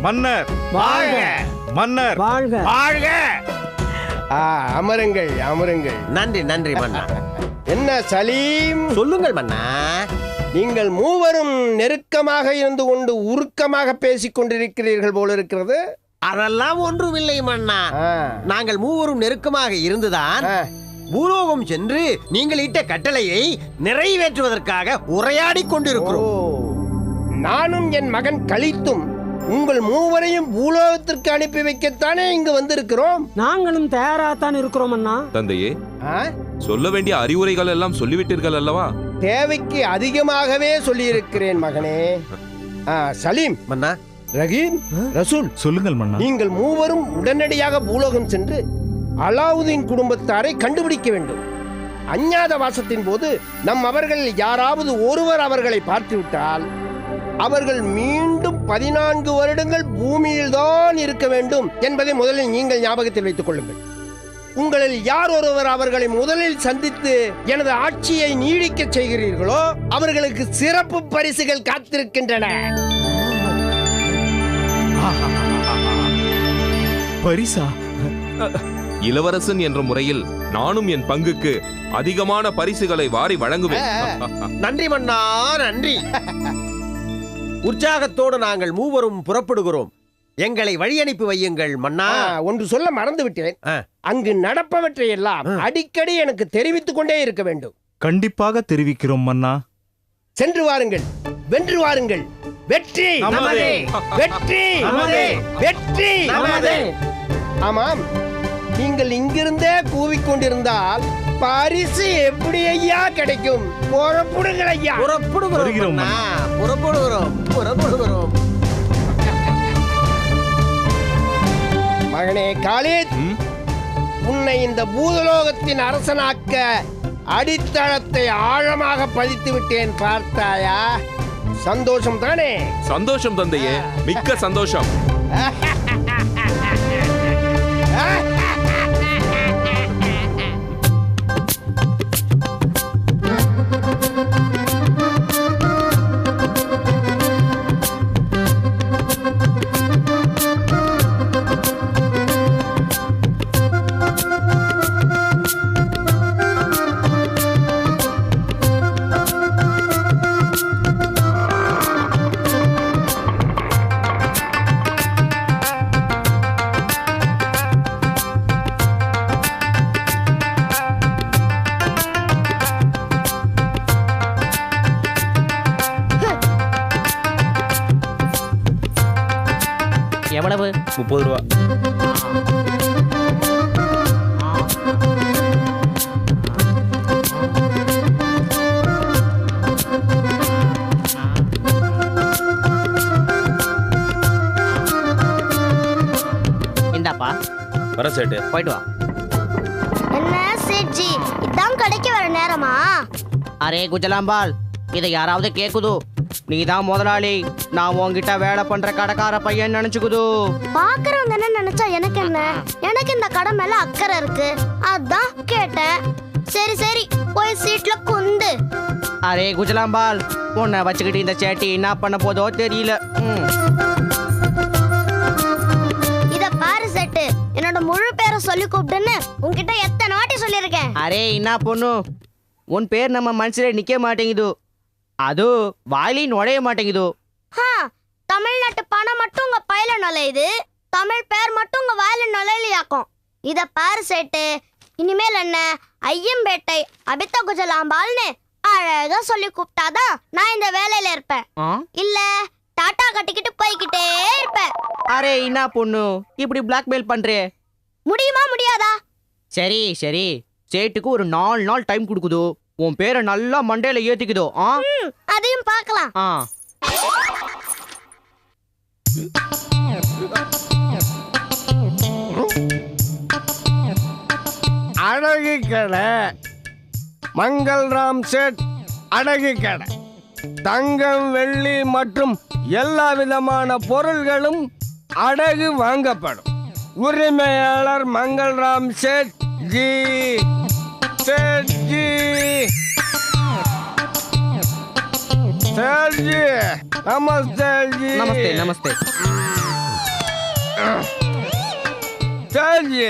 மன்னர் வாழ்க! மன்னர் வாழ்க! வாழ்க! அமருங்கள், அமருங்கள். நன்றி நன்றி மன்னா. என்ன சலீம், சொல்லுங்கள் மன்னா. நீங்கள் மூவரும் நெருக்கமாக இருந்து கொண்டு உருக்கமாக பேசிக் கொண்டிருக்கிறீர்கள் போல இருக்கிறது. அதெல்லாம் ஒன்றுமில்லை மன்னா. நாங்கள் மூவரும் நெருக்கமாக இருந்துதான் பூலோகம் சென்று நீங்கள் இட்ட கட்டளையை நிறைவேற்றுவதற்காக உரையாடி கொண்டிருக்கிறோம். நானும் என் மகன் கலித்தும் உங்கள் மூவரையும் பூலோகத்திற்கு அனுப்பி வைக்கத்தானே இங்கு வந்திருக்கிறோம். நாங்களும் தயாராகத்தான் இருக்கிறோம் அண்ணா. தந்தையே, சொல்ல வேண்டிய அறிவுரைகள் எல்லாம் சொல்லிவிட்டீர்கள் அல்லவா? தேவைக்கு அதிகமாகவே சொல்லியிருக்கிறேன் மகனே. சலீம், மன்னா, ரஹீம், ரசூல், சொல்லுங்கள் மன்னா. நீங்கள் மூவரும் உடனடியாக பூலோகம் சென்று அலாவுதீன் குடும்பத்தாரை கண்டுபிடிக்க வேண்டும். அஞ்ஞாத வாசத்தின் போது நம் அவர்கள் யாராவது ஒருவர் அவர்களை பார்த்துவிட்டால் அவர்கள் மீண்டும் 14 வருடங்கள் பூமியில் தான் இருக்க வேண்டும் என்பதை முதலில் நீங்கள் ஞாபகத்தில் வைத்துக் கொள்ளுங்கள். உங்களில் யார் ஒருவர் அவர்களை முதலில் சந்தித்து எனது ஆட்சியை நீடிக்க செய்கிறீர்களோ அவர்களுக்கு சிறப்பு பரிசுகள் காத்திருக்கின்றன. பரிசா? இளவரசன் என்ற முறையில் நானும் என் பங்குக்கு அதிகமான பரிசுகளை வாரி வழங்குவேன். நன்றி மன்னா, நன்றி. உற்சாகத்தோடு நாங்கள் மூவரும் புறப்படுகிறோம். எங்களை வழி அனுப்பி வையுங்கள் மன்னா. ஒன்று சொல்ல மறந்து விட்டேன். அங்கு நடப்பவற்றை எல்லாம் அடிக்கடி எனக்கு தெரிவித்துக் கொண்டே இருக்க வேண்டும். கண்டிப்பாக தெரிவிக்கிறோம் மன்னா. சென்று வாருங்கள், வென்று வாருங்கள். வெற்றி நமதே! வெற்றி நமதே! வெற்றி நமதே! ஆமாம், நீங்கள் இங்கிருந்தே கூவிக்கொண்டிருந்தால் பரிசு எப்படி ஐயா கிடைக்கும்? புறப்படுங்கள் ஐயா. புறப்படுகிறோம் மன்னா. புறப்படுகிறோம். மகனே காலித், உன்னை இந்த பூதலோகத்தின் அரசனாக்க அடித்தளத்தை ஆழமாக பதித்து விட்டேன், பார்த்தாயா? சந்தோஷம் தானே? சந்தோஷம் தந்தையே, மிக்க சந்தோஷம். எவ்வளவு? 30 ரூபா. இந்தாப்பா. வர சேட்டு. போயிட்டு வா. என்ன சேட்ஜி, இதான் கடைக்கு வர நேரமா? அரே குஜலாம்பால், இதை யாராவது கேக்குதோ? நீதான் முதலாளி, நான் உன்கிட்ட வேலை பண்ற கடைக்கார பையன் நினைச்சுக்குது. பாக்குறவங்க என்ன நினைச்சா எனக்கு என்ன? எனக்கு இந்த கடை மேல அக்கறை இருக்கு, அதான் கேட்டேன். சரி சரி, போய் சீட்ல குந்து. அரே குஜலாம்பால், உன்னை வச்சுக்கிட்டு இந்த சேட்டி என்ன பண்ண போதோ தெரியல. இத பாரு செட்டு, என்னோட முழு பேரை சொல்லி கூப்பிட்டுன்னு உன்கிட்ட எத்தனை வாட்டி சொல்லியிருக்கேன். அரே என்ன பொண்ணு, உன் பேர் நம்ம மனசுல நிக்க மாட்டேங்குது, அது வாயிலே நுழைய மாட்டேங்குது. தமிழ்நாட்டு பணம் மட்டும் உங்க பையில நுழையுது, தமிழ் பேர் மட்டும் உங்க வாயில நுழையிலையாக்கும். இத பாரு சேட்டு, இனிமேல் என்ன ஐயம்பேட்டை அபிதா குஜலாம்பால்னு அழகா சொல்லி கூப்பிட்டாதான் நான் இந்த வேலையில இருப்பேன். இல்ல டாட்டா கட்டிக்கிட்டு போய்கிட்டே இருப்பேன். அரே என்ன பொண்ணு, இப்படி பிளாக்மெயில் பண்றே? முடியுமா முடியாதா? சரி சரி, சேட்டுக்கு ஒரு 4 நாள் டைம் கொடுக்குதோ, உன் பேரை நல்லா மண்டையில ஏத்திக்குதோ. அதையும் பார்க்கலாம். அழகு கடை, மங்கள்ராம் சேட் அழகு கடை. தங்கம், வெள்ளி மற்றும் எல்லா விதமான பொருள்களும் அடகு வாங்கப்படும். உரிமையாளர் மங்கள்ராம் சேட் ஜி. சேட் ஜி, சேட் ஜி, நமஸ்தே ஜி. நமஸ்தே நமஸ்தே. சரி,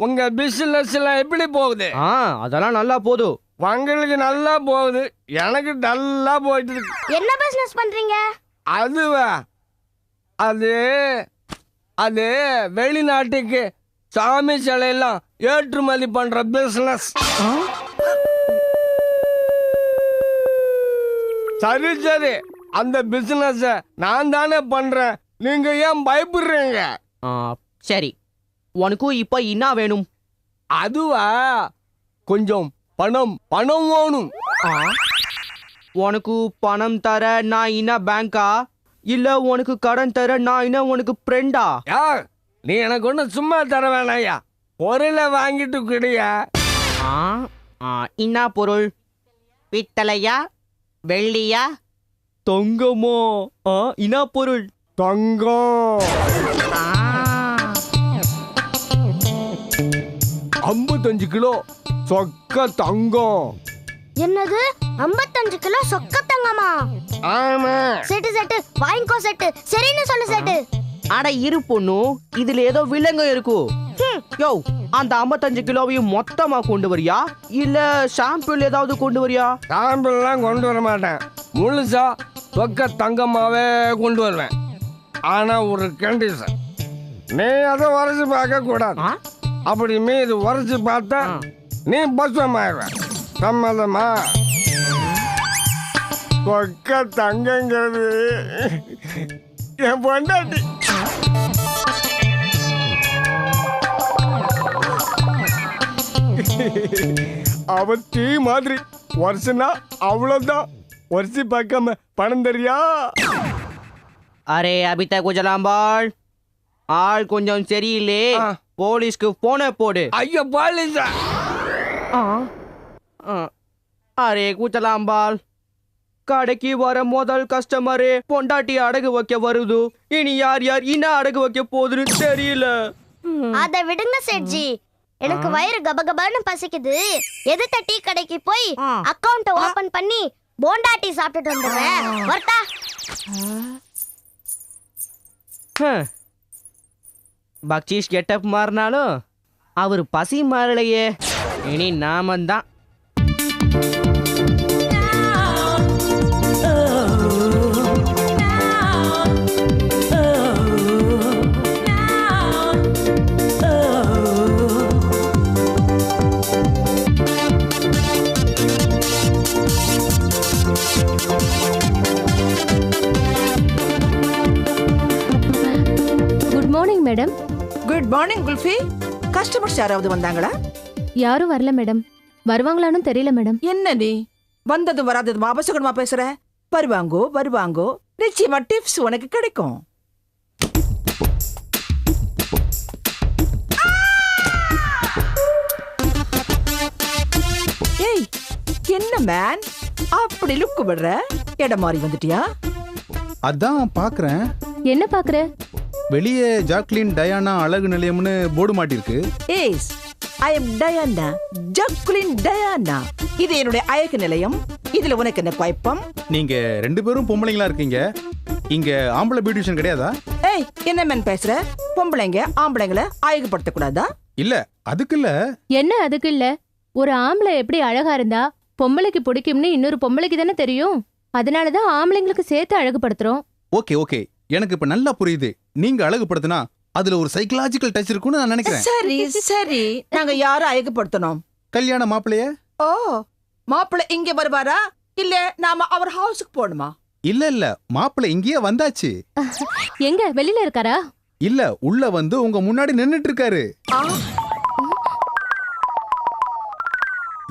உங்க பிசினஸ் எல்லாம் எப்படி போகுது? அதெல்லாம் நல்லா போதும். உங்களுக்கு நல்லா போகுது, எனக்கு நல்லா போயிட்டு இருக்கு. என்ன பிசினஸ் பண்றீங்க? அதுவா? அது அது வெளிநாட்டுக்கு சாமி சிலையெல்லாம் ஏற்றுமதி பண்ற பிசினஸ். சரி சரி, அந்த பிசினஸ் நான் தானே பண்றேன், நீங்க ஏன் பயப்படுறீங்க? சரி, உனக்கு இப்ப என்ன வேணும்? அதுவா, கொஞ்சம் பணம் பணம் வேணும். உனக்கு பணம் தர நான் என்ன பேங்கா, இல்ல உனக்கு கடன் தர நான் என்ன உனக்கு ஃப்ரெண்டா? யார் நீ? எனக்கு ஒன்றும் சும்மா தர வேணாயா, பொருளை வாங்கிட்டு கிடையா. என்ன பொருள்? பித்தளையா, வெள்ளியா, தொங்கமோ? என்ன பொருள்? தங்கம். 55 கிலோ சொக்க தங்கம். என்னது 55 கிலோ சொக்க தங்கமா? ஆமா. செட்டு செட்டு வாங்கிக்கோ செட்டு. சரின்னு சொல்லு செட்டு. அட இரு பொண்ணு, இதுல ஏதோ விலங்கு இருக்கு. யோ, அந்த 55 கிலோவையும் மொத்தமா கொண்டு வரியா, இல்ல சாம்பிள் ஏதாவது கொண்டு வரியா? சாம்பிள்லாம் கொண்டு வர மாட்டேன், முழுசா சொக்க தங்கமாவே கொண்டு வருவேன். ஆனா ஒரு கண்டிஷன், நீ அதை உரைச்சு பார்க்க கூடாது. அப்படி மீது உரைச்சு பார்த்தா நீ பசுவமாயிடுவ. சம்மதமா? சொக்க தங்கங்கிறது என் பொண்டாட்டி. அவ தீ மாதிரி வருஷனா அவ்வளவுதான். வருஷி பார்க்காம பணம் தெரியா? அரே அபிதா குஜலாம்பாள், ஆள் கொஞ்சம் சரியில்லை, போலீஸ்க்கு போன போடு. ஐயோ போலீஸா? அரே குஜலாம்பாள், கடைக்கு வர முதல் கஸ்டமரே பொண்டாட்டி அடகு வைக்க வருது. இனி யார் யார் இன்னும் அடகு வைக்க போகுதுன்னு தெரியல. அத விடுங்க சேட்ஜி, எனக்கு வயிறு கபகபான்னு பசிக்குது. எதிர்த்த டீ கடைக்கு போய் அக்கவுண்ட் ஓபன் பண்ணி போண்டா டீ சாப்பிட்டுட்டு வந்துடுறேன். வரட்டா? பக்சீஷ் கெட்டப் மாறினாலும் அவர் பசி மாறலையே. இனி நாமந்தான். Good morning madam. Good morning Kulfi. Customers யாராவது வந்தாங்களா? யாரும் வரல மேடம். வருவாங்களான்னு தெரியல மேடம். என்ன நீ வந்ததும் வராததும் அபசகுணமா பேசுற? வருவாங்கோ வருவாங்கோ, நிச்சயமா டிப்ஸ் உனக்கு கிடைக்கும். ஏய், என்ன மேன் அப்படி லுக்கு விடுற? இடம் மாறி வந்துட்டியா? அதான் பாக்குறேன். என்ன பாக்குற? வெளியே ஜாக்லின் டயானா அழகு நிலையம்னு போர்டு மாட்டிருக்கு. Yes, I am Diana, Jacqueline Diana. இது என்னுடைய அழகு நிலையம். இதுல உனக்கு என்ன குழப்பம்? நீங்க 2 பேரும் பொம்பளைங்களா இருக்கீங்க, இங்க ஆம்பளை பியூட்டிஷியன் கிடையாதா? ஏய், என்ன மேன் பேசுற? பொம்பளைங்க ஆம்பளைங்களை அழகுபடுத்த கூடாதா? இல்ல, அதுக்கு இல்ல. என்ன அதுக்கு இல்ல? ஒரு ஆம்பளை எப்படி அழகா இருந்தா பொம்பளைக்கு பிடிக்கும்னு இன்னொரு பொம்பளைக்கு தானே தெரியும். அதனாலதான் ஆம்பளைங்களுக்கு சேர்த்து அழகுபடுத்துறோம். ஓகே ஓகே, எனக்கு இப்ப நல்லா புரியுது. நீங்க அழகுபடுத்தினா அதுல ஒரு சைக்கலாஜிக்கல் டச் இருக்குன்னு நான் நினைக்கிறேன். சரி சரி, நாங்க யார அழகுபடுத்தணும்? கல்யாண மாப்பிளைய. ஓ, மாப்பிள்ளை இங்க வருவாரா இல்ல நாம அவர் ஹவுஸுக்கு போணுமா? இல்ல இல்ல, மாப்பிள்ளை இங்கேயே வந்தாச்சு. எங்க வெளியில இருக்காரா? இல்ல, உள்ள வந்து உங்க முன்னாடி நின்னுட்டு இருக்காரு.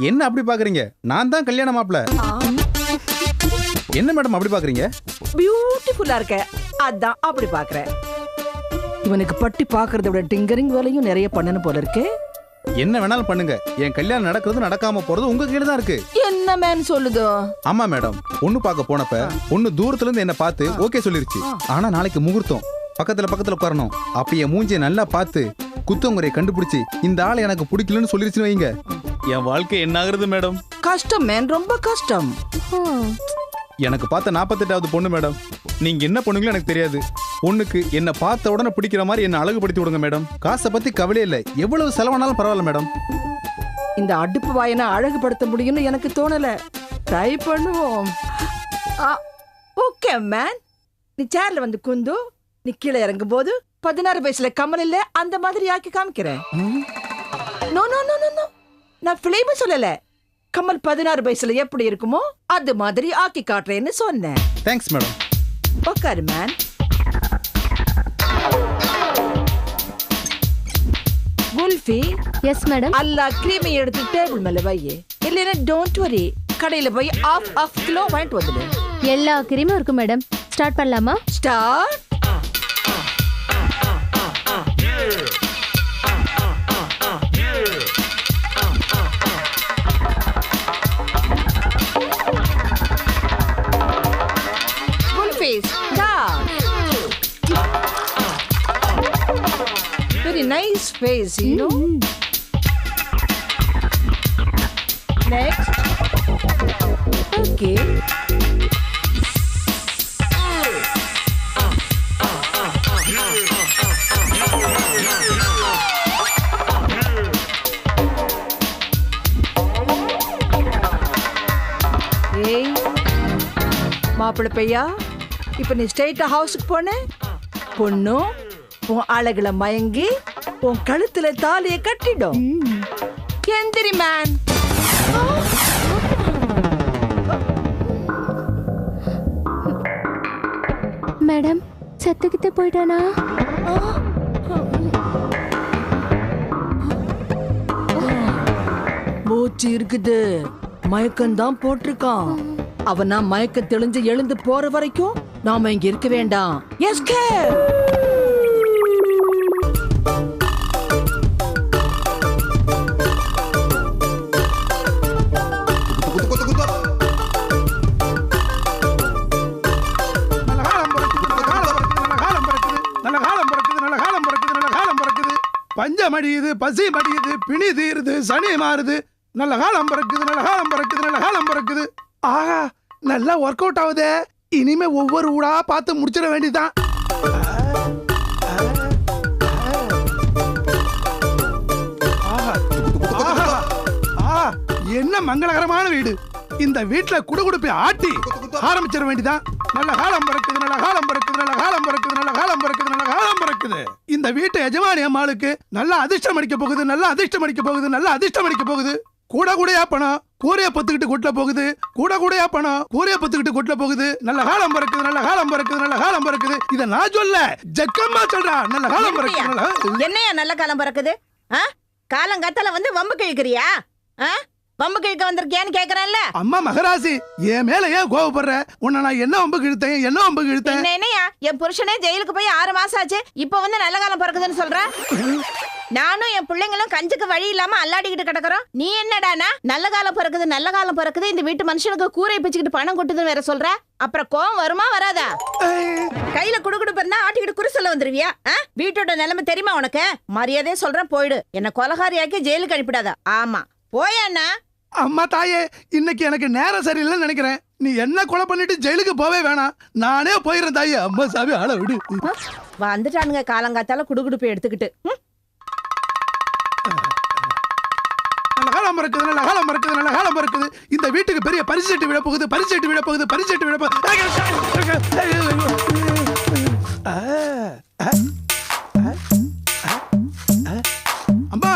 என்ன அப்படி பாக்குறீங்க? நான் தான் கல்யாண மாப்பிள்ளை. என்ன மேடம் அப்படி பாக்குறீங்க? பியூட்டிஃபுல்லா இருக்க, அதான் அப்படி பாக்குறேன். இவனுக்கு பட்டி பாக்குறத விட டிங்கரிங் வேலையும் நிறைய பண்ணணும் போல இருக்கு. என்ன வேணாலும் பண்ணுங்க, என் கல்யாணம் நடக்கிறது நடக்காம போறது உங்க கையில தான் இருக்கு. என்ன மேன் சொல்லுதோ? ஆமா மேடம், பொண்ணு பார்க்க போனப்ப பொண்ணு தூரத்துல இருந்து என்ன பார்த்து ஓகே சொல்லிருச்சு. ஆனா நாளைக்கு முகூர்த்தம், பக்கத்துல உட்காரணும். அப்ப என் மூஞ்சியை நல்லா பார்த்து குத்தங்குறையை கண்டுபிடிச்சு இந்த ஆளை எனக்கு பிடிக்கலன்னு சொல்லிருச்சுன்னு வைங்க, என் வாழ்க்கை என்ன ஆகுறது மேடம்? கஷ்டம் மேன், ரொம்ப கஷ்டம். எனக்கு பார்த்த 48வது பொண்ணு மேடம். நீங்க என்ன பொண்ணுங்களோ எனக்கு தெரியாது. ஒண்ணுக்கு என்ன பார்த்த உடனே பிடிக்கிற மாதிரி என்ன அழகுபடுத்தி விடுங்க மேடம். காசை பத்தி கவலையே இல்லை, எவ்வளவு செலவானாலும் பரவாயில்ல மேடம். இந்த அடுப்பு வாயனை அழகுபடுத்த முடியும்னு எனக்கு தோணல. ட்ரை பண்ணுவோம். ஓகே மேன், நீ சேர்ல வந்து குந்து, நீ கீழே இறங்கும் போது 16 வயசுல கமல் இல்ல அந்த மாதிரி ஆக்கி காமிக்கிறேன். நோ நோ நோ நோ, நான் பிலிம் சொல்லல, கமல் 16 வயசுல எப்படி இருக்குமோ அது மாதிரி ஆக்கி காட்டுறேன்னு சொன்னேன். Thanks madam. உட்காரு மேன். குல்ஃபி. Yes madam. அல்லா கிரீமை எடுத்து டேபிள் மேல வையே. இல்லைன்னா டோன்ட் வரி, கடையில போய் ஆஃப் கிலோ வாங்கிட்டு வந்துடு. எல்லா கிரீமும் இருக்கு மேடம். ஸ்டார்ட் பண்ணலாமா? Start. Very nice face, you know. Next. Okay. Hey, மாப்பிள்ளை பையா, இப்ப நீ ஸ்ட்ரெயிட்டா ஹவுஸுக்கு போன பொண்ணு உன் அழகுல மயங்கி உன் கழுத்துல தாலியை கட்டிடும். எந்திரி மேன். மேடம், செத்துக்கிட்டு போயிட்டானா? மூச்சு இருக்குது, மயக்கம்தான் போட்டிருக்கான். அவனா மயக்கம் தெளிஞ்சு எழுந்து போற வரைக்கும் நாம இங்க இருக்க வேண்டாம். எஸ்கேப். பஞ்சம் அடியுது, பசி மடியுது, பிணி தீருது, சனி மாறுது, நல்ல காலம் பிறக்குது, நல்ல காலம் பிறக்குது, நல்ல காலம் பிறக்குது. ஆஹா, நல்லா ஒர்க் அவுட் ஆகுதே. இனிமே ஒவ்வொரு ஊடா பார்த்து முடிச்சிட வேண்டியதான். என்ன மங்களகரமான வீடு. இந்த வீட்டுல குடுகுடுப்பை ஆட்டி ஆரம்பிச்சிட வேண்டியதான். நல்ல காலம் பிறக்குது, நல்ல காலம் பிறக்குது, நல்ல காலம் பிறக்குது, நல்ல காலம் பிறக்குது, நல்ல காலம் பிறக்குது. இந்த வீட்டு எஜமானி அம்மாளுக்கு நல்ல அதிர்ஷ்டம் அடிக்க போகுது, நல்ல அதிர்ஷ்டம் அடிக்க போகுது, நல்ல அதிர்ஷ்டம் அடிக்க போகுது. கூட கூடையா பணம் கூரைய பத்துக்கிட்டு கொட்டல போகுது, கூட கூடையா பணம் கூரைய பத்துக்கிட்டு கொட்டல போகுது. நல்ல காலம் பிறக்குது, நல்ல காலம் பிறக்குது, நல்ல காலம் பிறக்குது. இத நான் சொல்ல, ஜக்கம்மா சொல்றா. நல்ல காலம் பிறக்குது. என்னையா நல்ல காலம் பிறக்குது? காலங்காத்தால வந்து வம்பு கிழக்கிறியா? வம்பு கிழக்க வந்திருக்கியான்னு கேக்குறேன்ல. அம்மா மகராசி, என் மேல ஏன் கோவப்படுற? உன்னை நான் என்ன வம்பு கிழித்தேன், என்ன வம்பு கிழித்தேன்? என்னையா, என் புருஷனே ஜெயிலுக்கு போய் 6 மாசம் ஆச்சு, இப்ப வந்து நல்ல காலம் பிறக்குதுன்னு சொல்ற? நானும் என் பிள்ளைங்களும் கஞ்சுக்கு வழி இல்லாம அல்லாடிக்கிட்டு கிடக்குறோம். நீ என்னடானா நல்ல காலம் பிறக்குது, நல்ல காலம் பிறக்குது, இந்த வீட்டு மனுஷனுக்கு கூரை பிச்சுக்கிட்டு பணம் கொட்டுதுன்னு வேற சொல்ற? அப்புறம் கோவம் வருமா வராதா? கையில குடுகுடுப்பு இருந்தா ஆட்டிக்கிட்டு குறி சொல்ல வந்துருவியா? வீட்டோட நிலைமை தெரியுமா உனக்கு? மரியாதையே சொல்றேன், போயிடு. என்ன கொலகாரியாக்கி ஜெயிலுக்கு அனுப்பிடாத. ஆமா, போயண்ணா. அம்மா தாயே, இன்னைக்கு எனக்கு நேரம் சரியில்லைன்னு நினைக்கிறேன். நீ என்ன கொலை பண்ணிட்டு ஜெயிலுக்கு போவே வேணாம், நானே போயிடுறேன் தாயே. அம்மா சாமி, ஆள விடு. வந்துட்டானுங்க காலங்காத்தால குடுகுடுப்பு எடுத்துக்கிட்டு. நல்ல காலம் பிறக்குது, நல்ல காலம் பிறக்குது, நல்ல காலம் பிறக்குது. இந்த வீட்டுக்கு பெரிய பரிசு சட்டி விழ போகுது, பரிசு சட்டி விழ போகுது, பரிசு சட்டி விழ போகுது. அம்மா,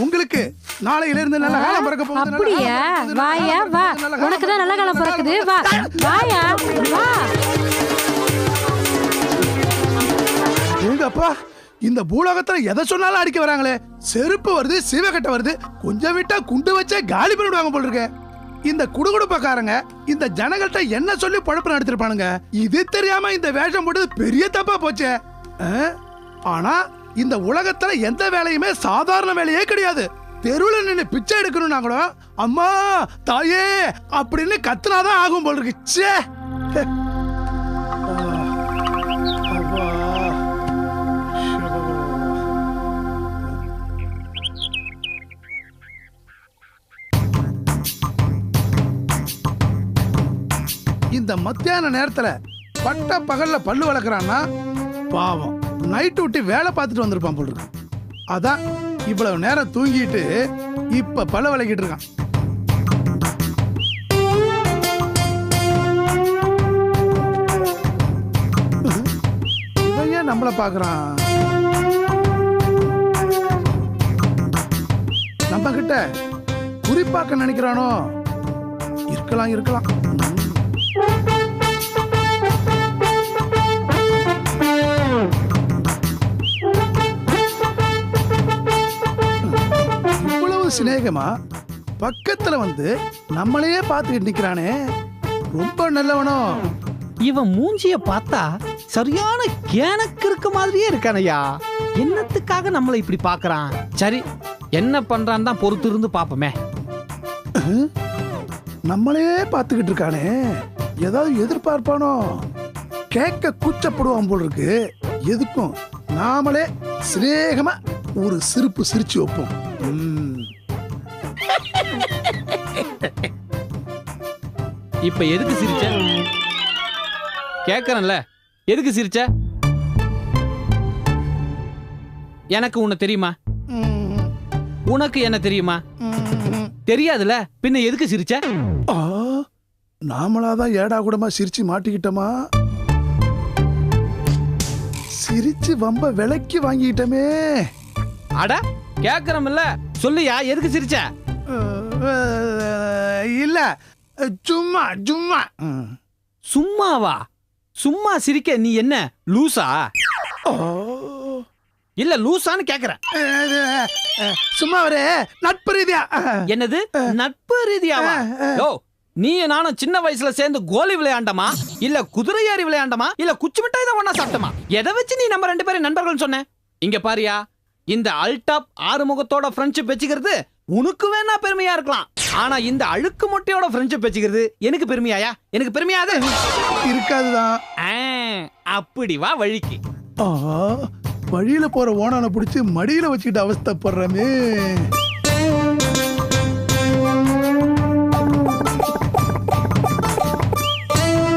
உங்களுக்கு நாளையில இருந்து நல்ல காலம் பிறக்க போகுது. அப்படியா? வாயா வா, உனக்கு தான் நல்ல காலம் பிறக்குது. வா வாயா வா. எங்க அப்பா, இந்த பூலோகத்துல எதை சொன்னாலும் அடிக்க வராங்களே. செருப்பு வருது, சீவக்கட்டை வருது, கொஞ்சம் விட்டா குண்டு வச்சே காலி பண்ணிடுவாங்க போல இருக்க. இந்த குடுகுடுப்பக்காரங்க இந்த ஜனங்கள்ட்ட என்ன சொல்லி பழப்பு நடத்திருப்பானுங்க. இது தெரியாம இந்த வேஷம் போட்டது பெரிய தப்பா போச்சே. ஆனா இந்த உலகத்துல எந்த வேலையுமே சாதாரண வேலையே கிடையாது. தெருவுல நின்று பிச்சை எடுக்கணும்னா கூட அம்மா தாயே அப்படின்னு கத்துனாதான் ஆகும் போல இருக்கு. ச்சே. இந்த மத்தியான நேரத்துல பட்ட பகல்ல பல்லு வளர்க்கறான்னா பாவம் நைட்டு விட்டு வேலை பார்த்துட்டு வந்திருப்பான் போல் இருக்கு. அதான் இவ்வளவு நேரம் தூங்கிட்டு இப்ப பல விளக்கிட்டு இருக்கான். இவன் ஏன் நம்மள பாக்குறான்? நம்ம கிட்ட குறிப்பாக்க நினைக்கிறானோ? இருக்கலாம் இருக்கலாம். இவ்வளவு சிநேகமா பக்கத்துல வந்து நம்மளையே பார்த்துக்கிட்டு நிக்கிறானே, ரொம்ப நல்லவனோ. இவன் மூஞ்சிய பார்த்தா சரியான கேனக்கு இருக்க மாதிரியே இருக்கானையா. என்னத்துக்காக நம்மளை இப்படி பாக்குறான்? சரி, என்ன பண்றான் தான் பொறுத்து இருந்து பாப்போமே. நம்மளையே பார்த்துக்கிட்டு இருக்கானே, ஏதாவது எதிர்பார்ப்பானோ? கேட்க கூச்சப்படுவான் போல் இருக்கு. எதுக்கும் நாமளே சிநேகமா ஒரு சிரிப்பு சிரிச்சு வைப்போம். இப்ப எதுக்கு சிரிச்ச? கேக்குறேன்ல, எதுக்கு சிரிச்ச? எனக்கு உன்னை தெரியுமா? உனக்கு என்ன தெரியுமா? தெரியாதுல, பின்ன எதுக்கு சிரிச்ச? நாமளாதான் ஏடா கூடமா சிரிச்சு மாட்டிக்கிட்டோமா? சிரிச்சு வம்ப விலைக்கு வாங்கிட்டமே. அட கேக்குறமில்ல, சொல்லுயா, எதுக்கு சிரிச்ச? இல்ல, சும்மா சும்மா. சும்மாவா? சும்மா சிரிக்க நீ என்ன லூசா? இல்ல லூசான்னு கேக்குறேன். சும்மா ஒரு நட்பு ரீதியா. என்னது நட்பு ரீதியாவா? ஓ, நீ நானும் சின்ன வயசுல சேர்ந்து கோலி விளையாண்டமா, இல்ல குதிரை ஏறி விளையாண்டமா, இல்ல குச்சி மிட்டாய் தான் ஒண்ணா சாப்பிட்டமா? எதை வச்சு நீ நம்ம 2 பேரும் நண்பர்கள் சொன்ன? இங்க பாரியா, இந்த அல்டாப் ஆறுமுகத்தோட ஃப்ரெண்ட்ஷிப் வச்சுக்கிறது உனக்கு வேணா பெருமையா இருக்கலாம். ஆனா இந்த அழுக்கு மொட்டையோட ஃப்ரெண்ட்ஷிப் வச்சுக்கிறது எனக்கு பெருமையாயா? எனக்கு பெருமையாது இருக்காதுதான். அப்படி வா வழிக்கு. வழியில போற ஓனான பிடிச்சி மடியில வச்சுக்கிட்டு அவஸ்தைப்படுறமே.